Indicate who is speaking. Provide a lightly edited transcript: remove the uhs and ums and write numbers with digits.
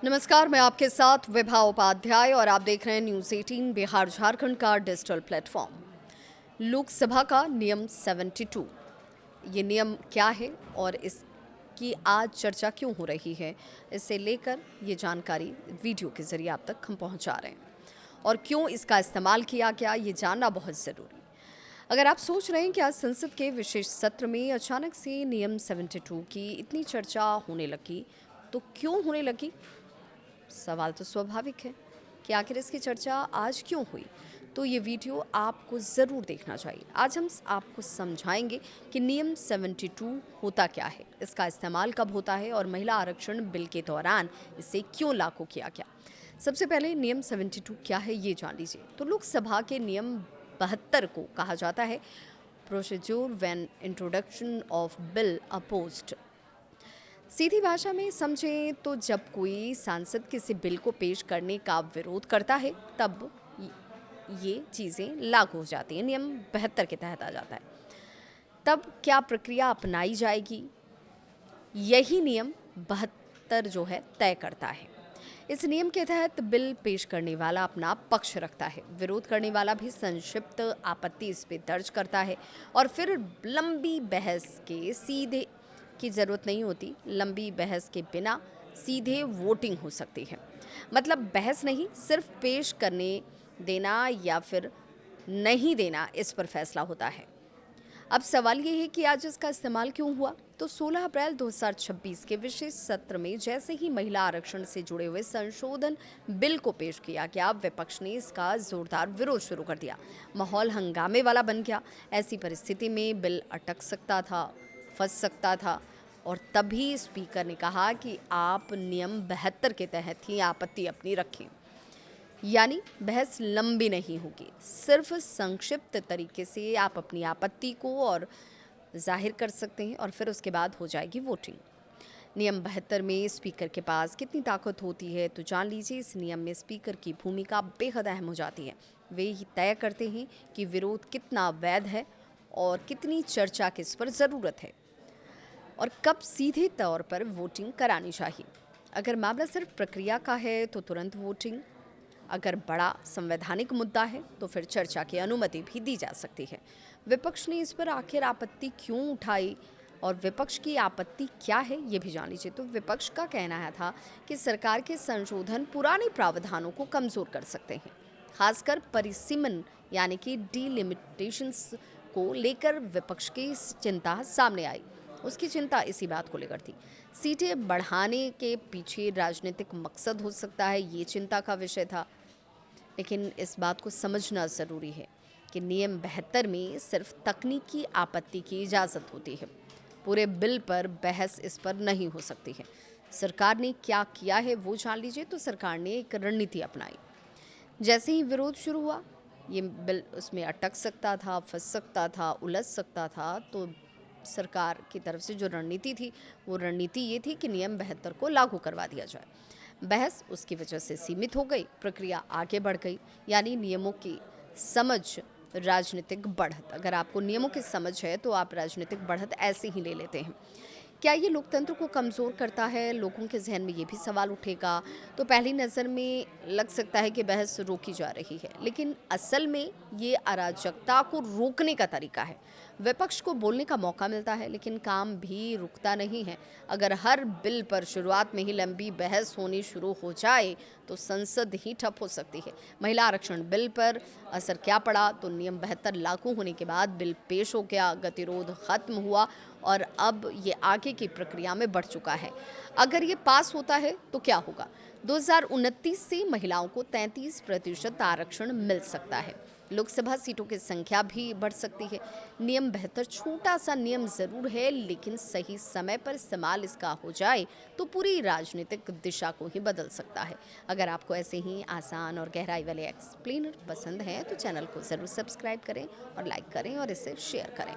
Speaker 1: नमस्कार, मैं आपके साथ विभा उपाध्याय और आप देख रहे हैं न्यूज़ 18 बिहार झारखंड का डिजिटल प्लेटफॉर्म। लोकसभा का नियम 72, ये नियम क्या है और इसकी आज चर्चा क्यों हो रही है, इसे लेकर ये जानकारी वीडियो के जरिए आप तक हम पहुंचा रहे हैं। और क्यों इसका इस्तेमाल किया गया, ये जानना बहुत ज़रूरी। अगर आप सोच रहे हैं कि आज संसद के विशेष सत्र में अचानक से नियम 72 की इतनी चर्चा होने लगी, तो क्यों होने लगी? सवाल तो स्वाभाविक है कि आखिर इसकी चर्चा आज क्यों हुई। तो ये वीडियो आपको ज़रूर देखना चाहिए। आज हम आपको समझाएंगे कि नियम 72 होता क्या है, इसका इस्तेमाल कब होता है और महिला आरक्षण बिल के दौरान इसे क्यों लागू किया गया। सबसे पहले नियम 72 क्या है ये जान लीजिए। तो लोकसभा के नियम 72 को कहा जाता है procedure when introduction of bill opposed. सीधी भाषा में समझें तो जब कोई सांसद किसी बिल को पेश करने का विरोध करता है तब ये चीज़ें लागू हो जाती हैं। नियम 72 के तहत आ जाता है। तब क्या प्रक्रिया अपनाई जाएगी, यही नियम 72 जो है तय करता है। इस नियम के तहत बिल पेश करने वाला अपना पक्ष रखता है, विरोध करने वाला भी संक्षिप्त आपत्ति इस पे दर्ज करता है और फिर लंबी बहस के सीधे की ज़रूरत नहीं होती। लंबी बहस के बिना सीधे वोटिंग हो सकती है। मतलब बहस नहीं, सिर्फ पेश करने देना या फिर नहीं देना, इस पर फैसला होता है। अब सवाल ये है कि आज इसका इस्तेमाल क्यों हुआ। तो 16 अप्रैल 2026 के विशेष सत्र में जैसे ही महिला आरक्षण से जुड़े हुए संशोधन बिल को पेश किया गया, विपक्ष ने इसका जोरदार विरोध शुरू कर दिया। माहौल हंगामे वाला बन गया। ऐसी परिस्थिति में बिल अटक सकता था, फंस सकता था और तभी स्पीकर ने कहा कि आप नियम 72 के तहत ही आपत्ति अपनी रखें। यानी बहस लंबी नहीं होगी, सिर्फ संक्षिप्त तरीके से आप अपनी आपत्ति को और जाहिर कर सकते हैं और फिर उसके बाद हो जाएगी वोटिंग। नियम 72 में स्पीकर के पास कितनी ताकत होती है तो जान लीजिए। इस नियम में स्पीकर की भूमिका बेहद अहम हो जाती है। वे ही तय करते हैं कि विरोध कितना वैध है और कितनी चर्चा की इस पर ज़रूरत है और कब सीधे तौर पर वोटिंग करानी चाहिए। अगर मामला सिर्फ प्रक्रिया का है तो तुरंत वोटिंग, अगर बड़ा संवैधानिक मुद्दा है तो फिर चर्चा की अनुमति भी दी जा सकती है। विपक्ष ने इस पर आखिर आपत्ति क्यों उठाई और विपक्ष की आपत्ति क्या है ये भी जान लीजिए। तो विपक्ष का कहना था कि सरकार के संशोधन पुराने प्रावधानों को कमज़ोर कर सकते हैं, खासकर परिसीमन यानी कि डीलिमिटेशंस को लेकर विपक्ष की चिंता सामने आई। उसकी चिंता इसी बात को लेकर थी। सीटें बढ़ाने के पीछे राजनीतिक मकसद हो सकता है, ये चिंता का विषय था। लेकिन इस बात को समझना ज़रूरी है कि नियम 72 में सिर्फ तकनीकी आपत्ति की इजाज़त होती है। पूरे बिल पर बहस इस पर नहीं हो सकती है। सरकार ने क्या किया है वो जान लीजिए। तो सरकार ने एक रणनीति अपनाई। जैसे ही विरोध शुरू हुआ, ये बिल उसमें अटक सकता था, फंस सकता था, उलझ सकता था। तो सरकार की तरफ से जो रणनीति थी वो रणनीति ये थी कि नियम 72 को लागू करवा दिया जाए। बहस उसकी वजह से सीमित हो गई, प्रक्रिया आगे बढ़ गई। यानी नियमों की समझ, राजनीतिक बढ़त। अगर आपको नियमों की समझ है तो आप राजनीतिक बढ़त ऐसे ही ले लेते हैं। क्या ये लोकतंत्र को कमज़ोर करता है? लोगों के जहन में ये भी सवाल उठेगा। तो पहली नज़र में लग सकता है कि बहस रोकी जा रही है, लेकिन असल में ये अराजकता को रोकने का तरीका है। विपक्ष को बोलने का मौका मिलता है, लेकिन काम भी रुकता नहीं है। अगर हर बिल पर शुरुआत में ही लंबी बहस होनी शुरू हो जाए तो संसद ही ठप हो सकती है। महिला आरक्षण बिल पर असर क्या पड़ा? तो नियम 72 लागू होने के बाद बिल पेश हो गया, गतिरोध खत्म हुआ और अब ये आगे की प्रक्रिया में बढ़ चुका है। अगर ये पास होता है तो क्या होगा? 2029 से महिलाओं को 33% आरक्षण मिल सकता है। लोकसभा सीटों की संख्या भी बढ़ सकती है। नियम 72 छोटा सा नियम ज़रूर है, लेकिन सही समय पर इस्तेमाल इसका हो जाए तो पूरी राजनीतिक दिशा को ही बदल सकता है। अगर आपको ऐसे ही आसान और गहराई वाले एक्सप्लेनर पसंद हैं तो चैनल को ज़रूर सब्सक्राइब करें और लाइक करें और इसे शेयर करें।